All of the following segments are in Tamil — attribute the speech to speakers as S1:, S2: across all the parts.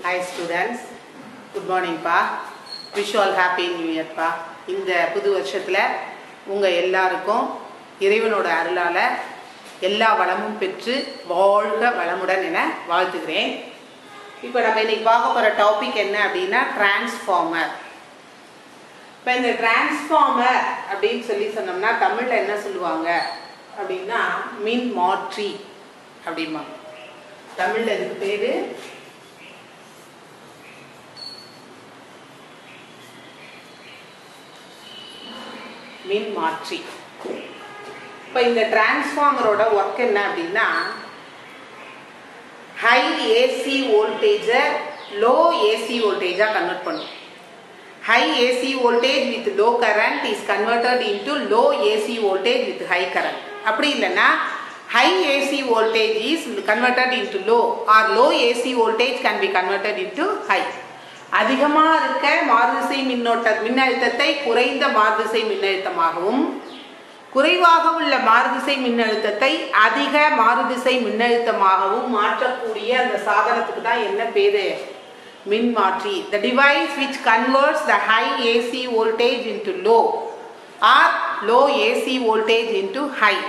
S1: Hi students, good morning pa. Wish you all happy new year pa. இந்த புது வருஷத்துல உங்க எல்லாருக்கும் இறைவனோட அருளால எல்லா வளமும் பெற்று வாழ்க வளமுடன் என வாழ்த்துகிறேன். இப்போ நம்ம இன்னைக்கு பார்க்க போற டாபிக் என்ன அப்படின்னா டிரான்ஸ்ஃபார்மர். இப்போ இந்த டிரான்ஸ்ஃபார்மர் அப்படின்னு சொன்னோம்னா தமிழ்ல என்ன சொல்லுவாங்க அப்படின்னா மின் மாற்றி அப்படிம்பாங்க. தமிழ்ல இதுக்கு பேரு மின் மாற்றி. இப்போ இந்த டிரான்ஸ்ஃபார்மரோட ஒர்க் என்ன அப்படின்னா ஹை ஏசி வோல்டேஜை லோ ஏசி வோல்டேஜாக கன்வெர்ட் பண்ணும். High AC voltage with low current is converted into low AC voltage with high current. அப்படி இல்லைன்னா high AC voltage is converted into low or low AC voltage can be converted into high. அதிகமாக இருக்க மாறுதிசை மின்னழுத்தத்தை குறைந்த மாறுதிசை மின்னழுத்தமாகவும் குறைவாக உள்ள மாறுதிசை மின்னழுத்தத்தை அதிக மாறுதிசை மின்னழுத்தமாகவும் மாற்றக்கூடிய அந்த சாதனத்துக்கு தான் என்ன பேரு? மின்மாற்றி. The device which converts the high AC voltage into low or low AC voltage into high,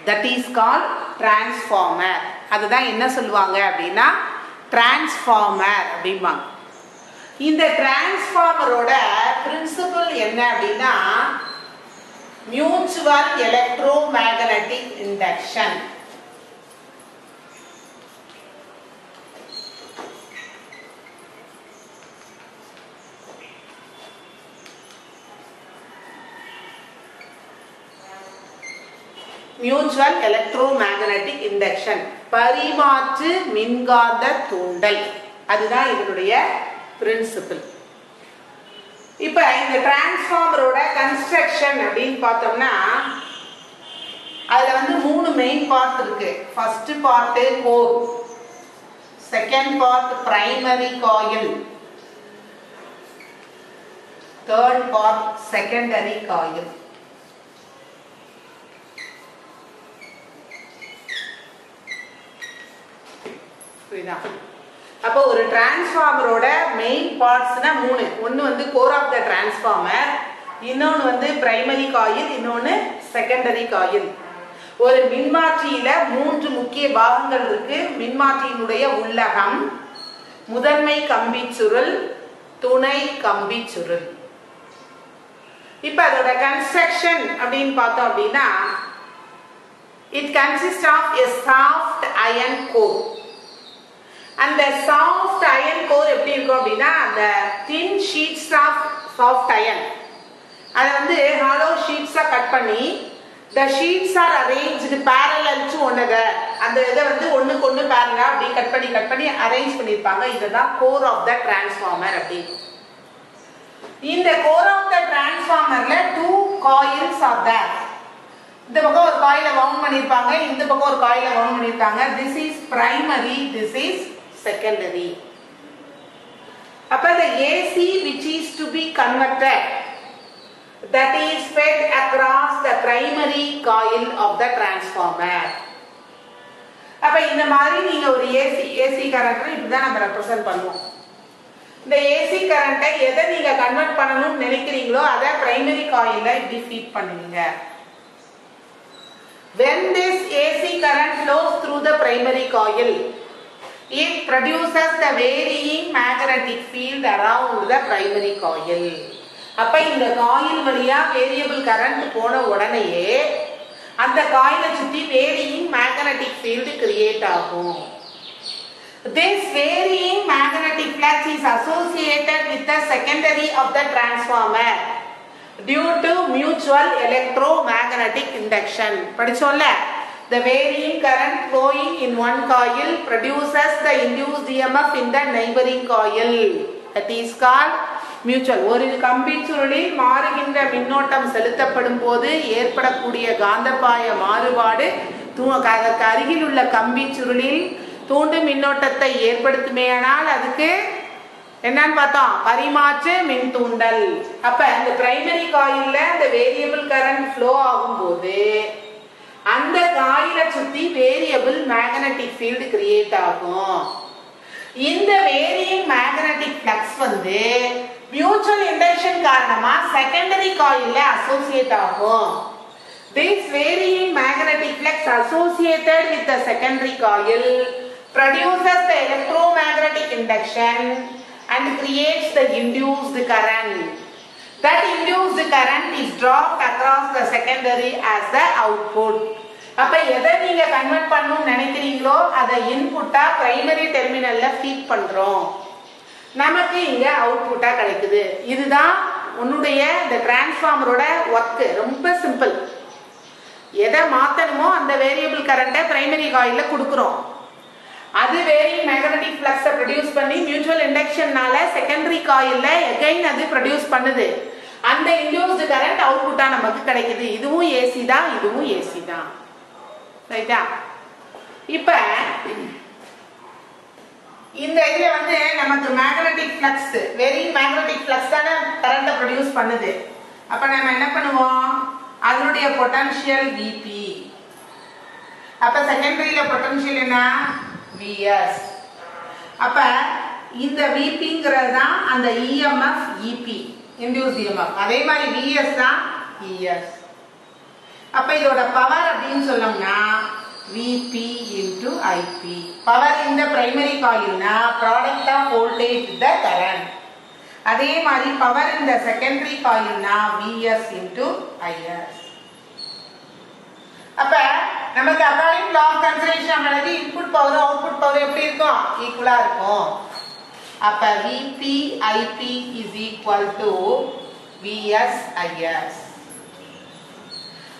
S1: that is called transformer. அதுதான் என்ன சொல்லுவாங்க அப்படின்னா டிரான்ஸ்ஃபார்மர் அப்படிம்பாங்க. இந்த டிரான்ஸ்ஃபார்மரோட பிரின்சிபல் என்ன அப்படின்னா mutual electro magnetic induction. Mutual electro magnetic induction, பரிமாற்று மின்காந்த தூண்டல், அதுதான் இதனுடைய பிரின்சிபல். இப்போ இந்த டிரான்ஸ்ஃபார்மரோட கன்ஸ்ட்ரக்ஷன் அப்படின்னு பார்த்தோம்னா அதுல வந்து 3 மெயின் பார்ட் இருக்கு. First part core, second part primary coil, third part secondary coil. புரியுதா? அப்போ ஒரு டிரான்ஸ்ஃபார்மரோட மெயின் பார்ட்ஸ்னா 3. ஒன்று வந்து கோர் ஆஃப் த டிரான்ஸ்ஃபார்மர், இன்னொன்று வந்து பிரைமரி காயில், இன்னொன்று செகண்டரி காயில். ஒரு மின்மாற்றியில 3 முக்கிய பாகங்கள் இருக்கு. மின்மாற்றியினுடைய உள்ளகம், முதன்மை கம்பி சுருள், துணை கம்பி சுருள். இப்போ அதோட கன்ஸ்ட்ரக்ஷன் அப்படின்னு பார்த்தோம் அப்படின்னா it consist of a soft iron core. அந்த சாஃப்ட் அயன் கோர் எப்படி இருக்கும் அப்படின்னா அந்த thin sheets of soft iron அதை வந்து ஹாலோ ஷீட்ஸா கட் பண்ணி the sheets are arranged parallel to one another. அந்த இதை வந்து ஒண்ணுக்கு ஒண்ணு parallel அப்படி கட் பண்ணி அரேஞ்ச் பண்ணிருப்பாங்க. இதுதான் கோர் ஆஃப் த டிரான்ஸ்ஃபார்மர் அப்படி. இந்த கோர் ஆஃப் த டிரான்ஸ்ஃபார்மர்ல 2 காயில்ஸ் ஆர் தேர். இந்த பக்கம் ஒரு காயில வவுண்ட் பண்ணிருப்பாங்க, இந்த பக்கம் ஒரு காயில வவுண்ட் பண்ணிருப்பாங்க. this is primary, this is secondary. அப்ப the AC which is to be converted, that is fed across the primary coil of the transformer. அப்ப இந்த மாதிரி நீங்க ஒரு ஏசி கரண்ட் இப்படிதான் நம்ம ரெப்ரசன்ட் பண்ணுவோம். இந்த ஏசி கரண்ட்டை எதை நீங்க கன்வெர்ட் பண்ணணும்னு நினைக்கிறீங்களோ அதை பிரைமரி காயில்ல இப்படி ஃபீட் பண்ணுவீங்க. When this AC current flows through the primary coil, it produces the varying magnetic field around the primary coil. அப்ப இந்த காயில் வழியா வேரியபிள் கரண்ட் போன உடனேயே அந்த காயிலை சுத்தி வேரியிங் மேக்னெட்டிக் ஃபீல்ட் கிரியேட் ஆகும். This varying magnetic flux is associated with the secondary of the transformer due to mutual electromagnetic induction. படிச்சோம்ல, the varying current flowing in one coil produces the induced EMF in the neighboring coil. That is called mutual. ஒரு கம்பி சுருளில் மாறுகின்ற மின்னோட்டம் செலுத்தப்படும் போது ஏற்படக்கூடிய காந்தப்பாய மாறுபாடு அதற்கு அருகில் உள்ள கம்பி சுருளில் தூண்டும் மின்னோட்டத்தை ஏற்படுத்துமேயானால் அதுக்கு என்னன்னு பார்த்தோம், பரிமாற்று மின் தூண்டல். அப்ப இந்த பிரைமரி காயில்ல இந்த வேரியபிள் கரண்ட் ஃப்ளோ ஆகும்போது அந்த காயிலை சுத்தி வேரியபிள் மேக்னெட்டிக் ஃபீல்டு கிரியேட் ஆகும். இந்த வேரியிங் மேக்னெட்டிக் ஃப்ளக்ஸ் வந்து மியூச்சுவல் இண்டக்ஷன் காரணமா செகண்டரி காயில்ல அசோசியேட் ஆகும். This varying magnetic flux associated with the secondary coil produces the electromagnetic induction and creates the induced current. That induced current is dropped across the secondary as the output. அப்ப எதை நீங்க கன்வெர்ட் பண்ணனும்னு நினைக்கிறீங்களோ அதை இன்புட்டா பிரைமரி டெர்மினல்ல ஃபீட் பண்றோம். நமக்கு இங்க அவுட்புட்டா கிடைக்குது. இதுதான் உன்னுடைய இந்த டிரான்ஸ்ஃபார்மரோட ஒர்க். ரொம்ப சிம்பிள். எதை மாத்தணுமோ அந்த வேரியபிள் கரண்ட்டை பிரைமரி காயில்ல கொடுக்குறோம். அது வேரியிங் மேக்னெட்டிக் ஃப்ளக்ஸை ப்ரொடியூஸ் பண்ணி மியூச்சுவல் இண்டக்ஷன்னால செகண்டரி காயில்ல எகைன் அது ப்ரொடியூஸ் பண்ணுது. அந்த இன்டியூஸ்டு கரண்ட் அவுட்புட்டா நமக்கு கிடைக்குது. இதுவும் ஏசி தான், இதுவும் ஏசி தான். ரைட்டா? இப்ப இந்த இதுல வந்து நமக்கு magnetic flux, varying magnetic flux தான கரண்ட்டை ப்ரொடியூஸ் பண்ணுது. அப்ப நம்ம என்ன பண்ணுவோம்? அதனுடைய பொட்டன்ஷியல் Vp. அப்ப செகண்டரியில பொட்டன்ஷியல் என்ன? Vs. அப்ப இந்த Vpங்கிறது தான் அந்த EMF EP, இன்டியூஸ் EMF. அதே மாதிரி Vs தான் ES. அப்ப இதோட பவர் அப்படின்னு சொன்னோம்னா Vp into IP. பவர் இந்த பிரைமரி காயில்னா product of voltage with the current. அதே மாதிரி பவர் இந்த செகண்டரி காயில்னா Vs into Is. அப்ப நமக்கு அகார்டிங் லா ஆஃப் கன்சர்வேஷன் ஆனது இன்புட் பவர் அவுட்புட் பவர் எப்படி இருக்கும்? ஈக்குவலா இருக்கும். அப்ப Vp Ip is equal to Vs Is.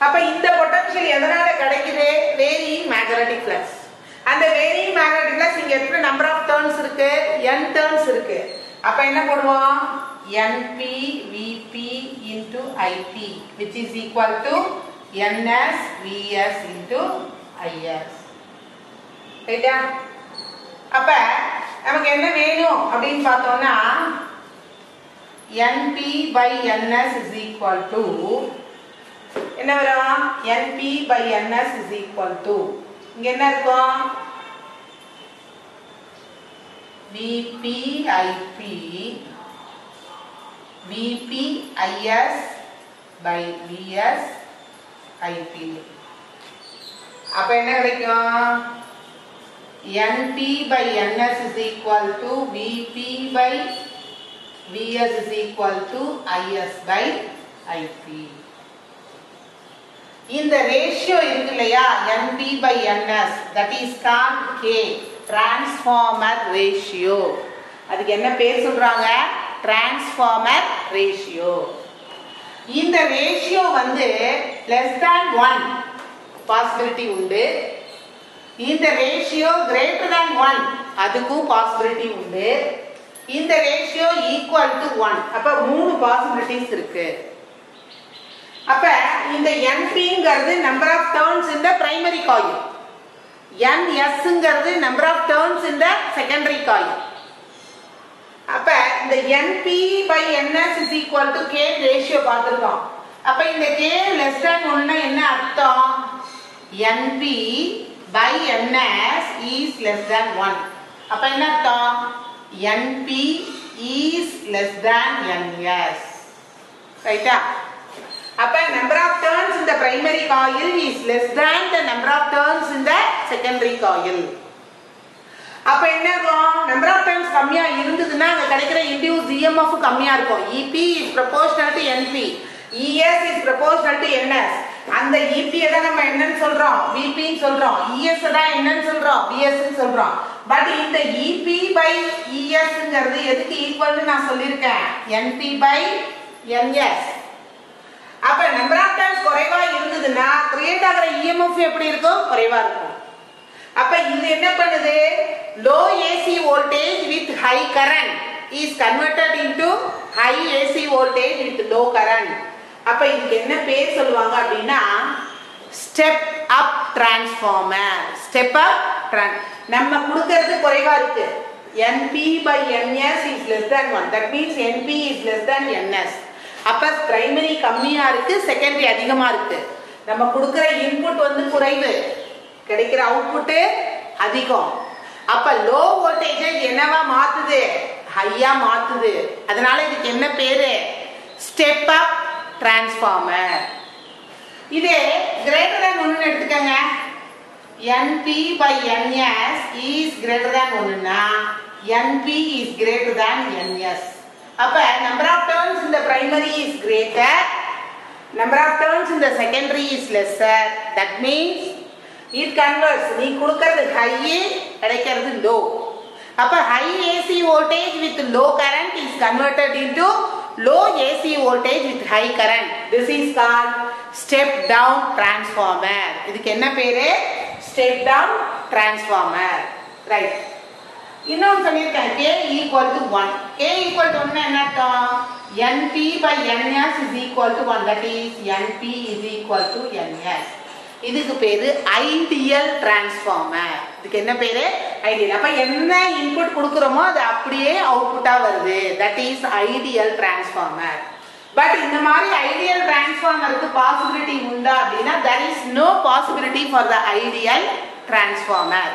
S1: அப்ப இந்த பொட்டன்ஷியல் எதனால கிடைக்குது? Varying magnetic flux. அந்த வேரியிங் மேக்னெட்டிக் ஃப்ளக்ஸ் இங்க எத்தனை நம்பர் ஆஃப் டர்ன்ஸ் இருக்கு? n டர்ன்ஸ் இருக்கு. அப்ப என்ன பண்ணுவோம்? Np Vp into Ip which is equal to Ns Vs into Is. ரைட்டா? அப்ப நமக்கு என்ன வேணும் அப்படின்னு பார்த்தோம்னா Np by Ns is equal to என்ன வரும்? Np by Ns is equal to இங்க என்ன இருக்கும்? Vp Ip Vp Is by Vs Ip. அப்ப என்ன கிடைக்கும்? Np by Ns is equal to Vp by Vs is equal to Is by Ip. இந்த ரேஷியோ இருக்கு இல்லையா? Np by Ns, that is called K, transformer ratio. அதுக்கு என்ன பேர் சொல்றாங்க? Transformer ratio. இந்த ரேஷியோ வந்து less than 1 பாசிபிலிட்டி உண்டு. இந்த ரேஷியோ greater than 1 அதுக்கும் பாசிபிலிட்டி உண்டு. இந்த ரேஷியோ ஈக்குவல் டு 1. அப்ப 3 பாசிபிலிட்டிஸ் இருக்கு. அப்ப இந்த Npங்கிறது number of turns in the primary coil, Nsங்கிறது number of turns in the secondary coil. அப்ப இந்த Np by Ns is equal to K ratio பார்த்திருக்கோம். அப்ப இந்த K less than 1 என்ன அர்த்தம்? Np by Ns is less than 1. அப்ப என்ன அர்த்தம்? Np is less than Ns. ரைட்டா? அப்ப number of turns in the primary coil is less than the number of turns in the secondary coil. அப்ப என்ன ஆகும்? number of turns கம்மியா இருந்ததுன்னா அங்க கிடைக்கிற induced EMF கம்மியா இருக்கும். EP is proportional to Np, ES is proportional to Ns. அந்த EP தான் நம்ம என்னன்னு சொல்றோம்? Vp ன்னு சொல்றோம். ES தான் என்னன்னு சொல்றோம்? Vs ன்னு சொல்றோம். பட் இந்த EP by ESங்கிறது எதுக்கு ஈக்குவல்னு நான் சொல்லிருக்கேன்? Np by Ns. அப்ப நம்பர் ஆஃப் டர்ன்ஸ் குறைவா இருந்ததுன்னா கிரியேட் ஆகிற EMF எப்படி இருக்கும்? குறைவா இருக்கும். அப்ப இது என்ன பண்ணுது? Low AC voltage with high current is converted into high AC voltage with low current. அப்ப இதுக்கு என்ன பேர் சொல்லுவாங்க அப்படின்னா step up transformer. Step up நம்ம கொடுக்கிறது குறைவா இருக்கு. Np by Ns is less than 1. That means Np is less than Ns. அப்ப பிரைமரி கம்மியா இருக்கு, செகண்டரி அதிகமா இருக்கு. நம்ம கொடுக்கிற இன்புட் வந்து குறைவு, கிடைக்கிற அவுட்புட் அதிகம். அப்ப லோ வோல்டேஜ் என்னவா மாத்துது, ஹையா மாத்துது. அதனால இதுக்கு என்ன பேரு, ஸ்டெப் அப் டிரான்ஸ்ஃபார்மர். இதே கிரேட்டர் than 1 எடுத்துக்கங்க. NP by NS is greater than 1 னா NP is greater than NS. அப்ப number of turns in the primary is greater, number of turns in the secondary is lesser. That means it converts. நீ கொடுக்கிறது high, கிடைக்கிறது low. அப்ப high AC voltage with low current is converted into low AC voltage with high current. This is called step down transformer. இதுக்கு என்ன பேரு, step down transformer. Right. இன்னொன்று சொல்லியிருக்கேன், K equal to 1. K equal to 1 என்ன அர்த்தம், NP by NS is equal to 1. That is NP is equal to NS. இதுக்கு பேரு ஐடியல் டிரான்ஸ்ஃபார்மர். இதுக்கு என்ன பேரு, ஐடியல். அப்ப என்ன இன்புட் கொடுக்குறோமோ அது அப்படியே அவுட்புட்டா வருது. That is ideal transformer. But இந்த மாதிரி ஐடியல் டிரான்ஸ்ஃபார்மருக்கு பாசிபிலிட்டி உண்டா அப்படின்னா there is no possibility for the ideal transformer.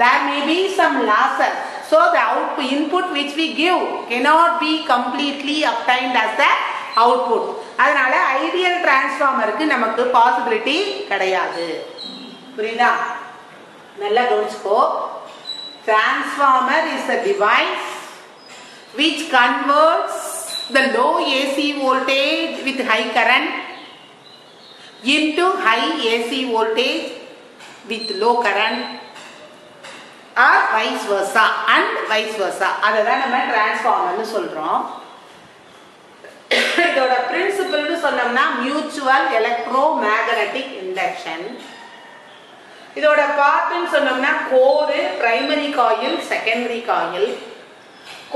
S1: There may be some losses, so the output input which we give cannot be completely obtained as the output. அதனால ஐடியல் டிரான்ஸ்ஃபார்மருக்கு நமக்கு பாசிபிலிட்டி கிடையாது. புரியுதா, நல்லா கவனிச்சுக்கோ. Transformer is a device which converts the low AC voltage with high current into high AC voltage with low current or vice versa and vice versa. அதுதான் நம்ம டிரான்ஸ்ஃபார்மர்னு சொல்றோம். இதோட பிரின்சிபல்னு சொன்னோம்னா மியூச்சுவல் எலக்ட்ரோ மேக்னெட்டிக் இண்டக்ஷன். இதோட பார்ட்னு சொன்னோம்னா core, primary coil, secondary coil.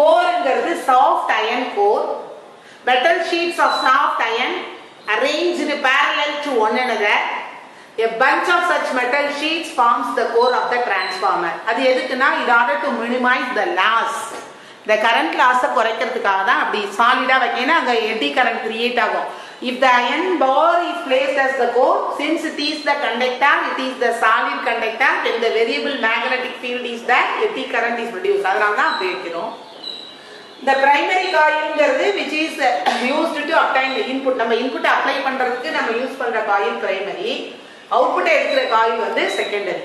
S1: கோர்ங்கிறது soft iron core. Metal sheets of soft iron arranged parallel to one another. A bunch of such metal sheets forms the core of the transformer. அது எதுக்குன்னா in order to minimize the loss, the current loss குறைக்கிறதுக்காக தான் அப்படி சாலிடா வைக்கணும். அங்க eddy current create ஆகும். If the iron bar is placed as the core, since it is the conductor, it is the solid conductor, then the variable magnetic field is that eddy current is produced. அதனால தான் அப்படி வைக்கிறோம். The primary coilங்கிறது which is used to obtain the input. நம்ம input apply பண்றதுக்கு நம்ம யூஸ் பண்ற coil primary, output எடுக்கிற coil வந்து secondary.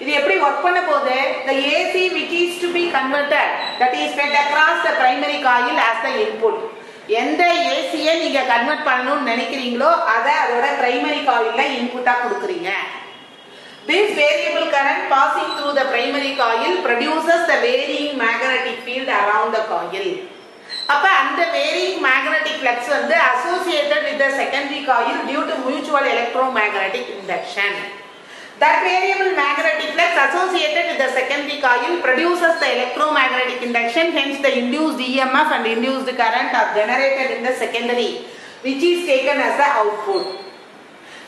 S1: இது எப்படி ஒர்க் பண்ண போகுது, the AC which is to be converted, that is fed across the primary coil as the input. எந்த ஏசியை நீங்க கன்வெர்ட் பண்ணணும்னு நினைக்கிறீங்களோ அதை அதோட பிரைமரி காயில்ல இன்புட்டா கொடுக்குறீங்க. This variable current passing through the primary coil produces the varying magnetic field around the coil. அப்ப அந்த varying magnetic flux வந்து associated with the secondary coil due to mutual electromagnetic induction. That variable magnetic flux associated with the secondary coil produces the electromagnetic induction. Hence the induced EMF and induced current are generated in the secondary, which is taken as the output.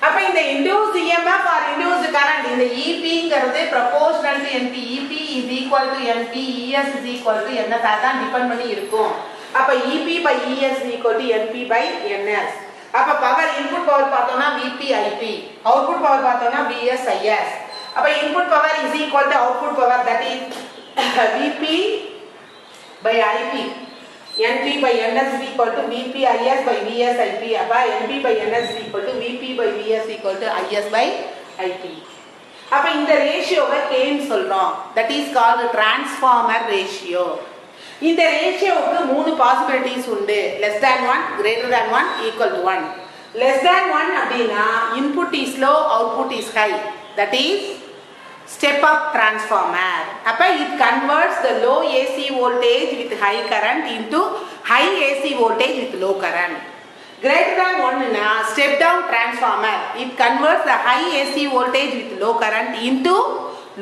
S1: அப்ப இந்த induced EMF or induced current, இந்த EPங்கிறது proportional to NP. EP is equal to NP, ES is equal to NS. அதான் டிபெண்ட் பண்ணி இருக்கும். அப்ப EP by ES is equal to NP by NS. அப்ப பவர் இன்புட் பவர் பார்த்தோம்னா VP IP, அவுட்புட் பவர் பார்த்தோம்னா VS IS. அப்ப input power is equal to output power, that is VP by IP. NP by NS is equal to VP IS by VS IP. அப்ப NP by NS is equal to VP by VS equal to IS by IP. அப்ப இந்த ரேஷியோவை K ன்னு சொல்றோம். That is called transformer ratio. இந்த ரேஷியோவுக்கு மூணு பாசிபிலிட்டிஸ் உண்டு. less than 1, greater than 1, equal to 1. less than 1 அப்படின்னா input is low, output is high. That is step up transformer. அப்ப it converts the low AC voltage with high current into high AC voltage with low current. Greater than 1 னா step down transformer. It converts the high AC voltage with low current into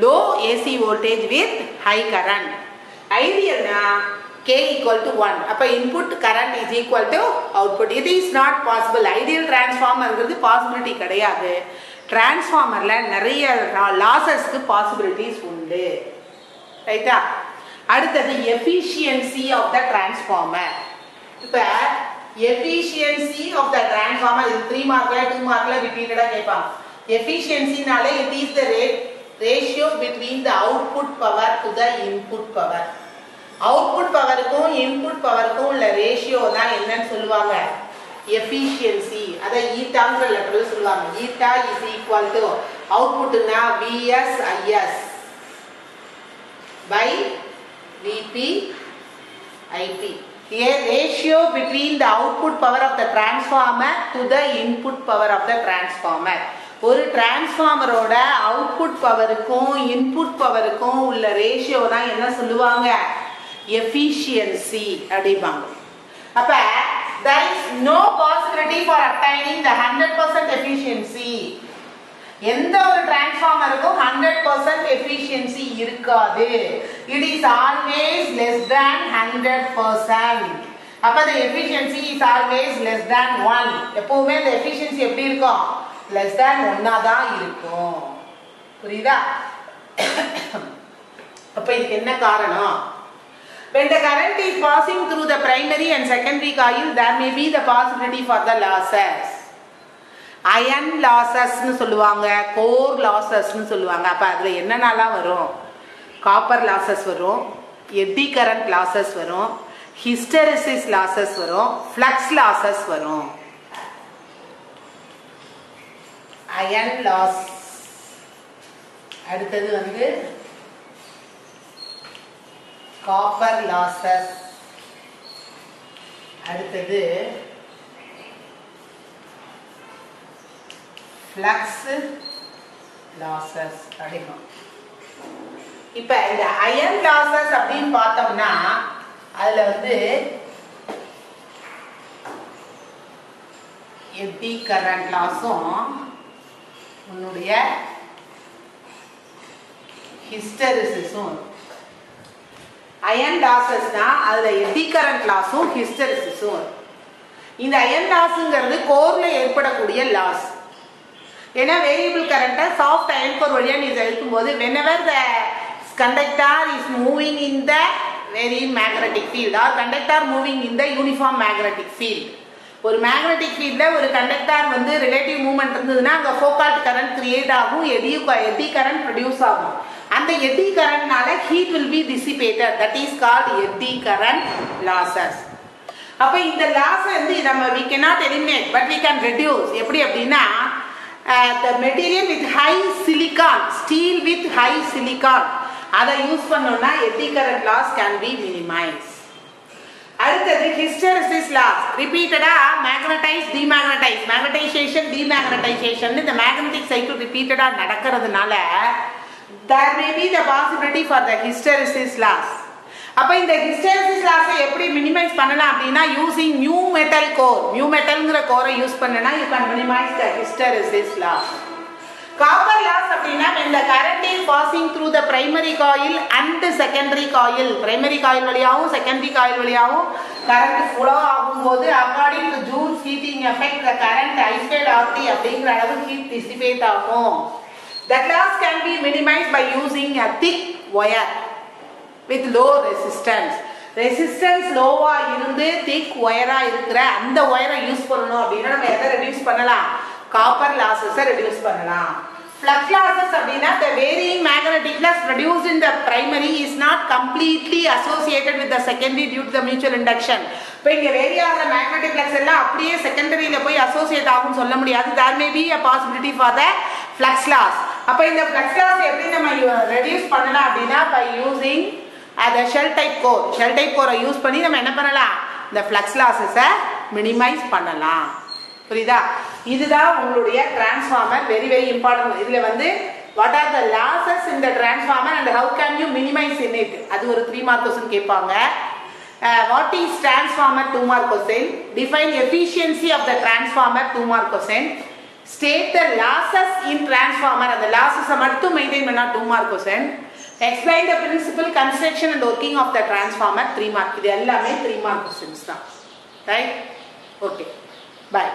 S1: low AC voltage with high current. Ideal na K equal to 1. அப்ப input current is equal to output. It is not possible. Ideal transformer ங்கிறது possibility கிடையாது. டிரான்ஸ்ஃபார்மர்ல நிறைய லாசஸ்க்கு பாசிபிலிட்டிஸ் உண்டு. ரைட்டா? அடுத்தது எஃபிஷியன்சி ஆஃப் த டிரான்ஸ்ஃபார்மர். இப்ப எஃபிஷியன்சி ஆஃப் த டிரான்ஸ்ஃபார்மர் இது 3 மார்க்ல 2 மார்க்ல ரிப்பீட்டடா கேட்பாங்க. எஃபிஷியன்சினாலே it is the ratio between the output power to the input power. Output powerக்கும் input powerக்கும் உள்ள ரேஷியோ தான் என்னன்னு சொல்லுவாங்க, efficiency. அதை ஈட்டாங்கிற லெட்டர்ல சொல்லுவாங்க. Eta is equal to outputனா Vs Is by Vp Ip. A ratio between the output power of the transformer to the input power of the transformer. ஒரு டிரான்ஸ்ஃபார்மரோட அவுட்புட் பவருக்கும் இன்புட் பவருக்கும் உள்ள ரேஷியோ தான் என்ன சொல்லுவாங்க, எஃபிஷியன்சி அப்படிம்பாங்க. அப்ப there is no possibility for obtaining the 100% efficiency. எந்த ஒரு டிரான்ஸ்ஃபார்மருக்கும் 100% எஃபிஷியன்சி இருக்காது. It is always less than 100%. அப்ப the efficiency is always less than 1. எப்பவுமே the efficiency எப்படி இருக்கும், less than 1 தான் இருக்கும். புரியுதா? அப்ப இதுக்கு என்ன காரணம்? When the current is passing through the primary and secondary coil, there may be the possibility for the losses. Iron losses னு சொல்லுவாங்க, core losses னு சொல்லுவாங்க. அப்ப அதுல என்னென்னலாம் வரும், copper losses வரும், eddy current losses வரும், hysteresis losses வரும், flux losses வரும். Iron loss, அடுத்தது வந்து copper losses, அடுத்தது flux losses அப்படிங்கும். இப்ப இந்த iron losses அப்படின்னு பார்த்தோம்னா அதுல வந்து eddy current lossம் உன்னுடைய hysteresisம். அயன் லாசஸ்னா அதுல எடி கரண்ட் லாஸும் ஹிஸ்டெரிசிஸும். இந்த அயன் லாஸ்ங்கிறது கோர்ல ஏற்படக்கூடிய லாஸ். ஏன்னா வேரியபிள் கரண்ட்டை சாஃப்ட் அயன் கோர் வழியா நீ செலுத்தும் போது whenever the conductor is moving in the very magnetic field or conductor moving in the uniform magnetic field, ஒரு மேக்னெட்டிக் ஃபீல்ட்ல ஒரு கண்டக்டர் வந்து ரிலேட்டிவ் மூவ்மெண்ட் இருந்ததுன்னா அங்க ஃபோகால்ட் கரண்ட் கிரியேட் ஆகும், எடி கரண்ட் ப்ரொடியூஸ் ஆகும். அந்த எடி கரண்ட்னால heat will be dissipated, that is called eddy current losses. அப்ப இந்த லாஸ் வந்து நம்ம we cannot eliminate but we can reduce. எப்படி அப்படின்னா the material with high silicon, steel with high silicon, அதை யூஸ் பண்ணோம்னா eddy current loss can be minimized. அடுத்தது hysteresis loss. ரிப்பீட்டடா மேக்னடைஸ் டிமேக்னடைஸ், மேக்னடைசேஷன் டிமேக்னடைசேஷன் இந்த மேக்னெட்டிக் சைக்கிள் ரிப்பீட்டடா நடக்கிறதுனால there may be the possibility for the hysteresis loss. அப்ப இந்த hysteresis loss எப்படி மினிமைஸ் பண்ணலாம் அப்படின்னா using new metal core, new metalங்கிற கோரை யூஸ் பண்ணனா you can minimize the hysteresis loss. Copper loss அப்படின்னா when the current is passing through the primary coil and secondary coil, primary coil வழியாவும் secondary coil வழியாவும் current flow ஆகும்போது according to Joule's heating effect the current I squared RT அப்படிங்கிற அளவு heat dissipate ஆகும். That loss can be minimized by using a thick wire with low resistance. Resistance லோவா இருந்து thick wire-ஆ இருக்கிற அந்த wire-ஐ யூஸ் பண்ணணும் அப்படின்னா நம்ம எதை ரெடியூஸ் பண்ணலாம், copper losses reduce பண்ணலாம். Flux losses அப்படின்னா the varying magnetic flux produced in the primary is not completely associated with the secondary due to the mutual induction. இப்போ இங்க வேரி ஆகிற magnetic flux எல்லாம் அப்படியே செகண்டரியில போய் அசோசியேட் ஆகும்னு சொல்ல முடியாது. There may be a possibility for the flux loss. அப்ப இந்த flux loss எப்படி நம்ம ரெடியூஸ் பண்ணலாம் அப்படின்னா by using the shell type core. Shell type core use பண்ணி நம்ம என்ன பண்ணலாம், இந்த flux losses மினிமைஸ் பண்ணலாம். புரியுதா? இதுதான் உங்களுடைய டிரான்ஸ்ஃபார்மர். Very very important. இதுல வந்து what are the losses in the transformer and how can you minimize in it, அது ஒரு 3 மார்க் क्वेश्चन கேட்பாங்க. What is transformer 2 mark question. Define efficiency of the transformer 2 mark question. State the losses in transformer, அந்த losses மட்டும் மெயின்டைன் பண்ணா 2 mark question. Explain the principle, construction and working of the transformer 3 mark. இது எல்லாமே 3 மார்க் क्वेश्चंस தான். Right? Okay. Bye.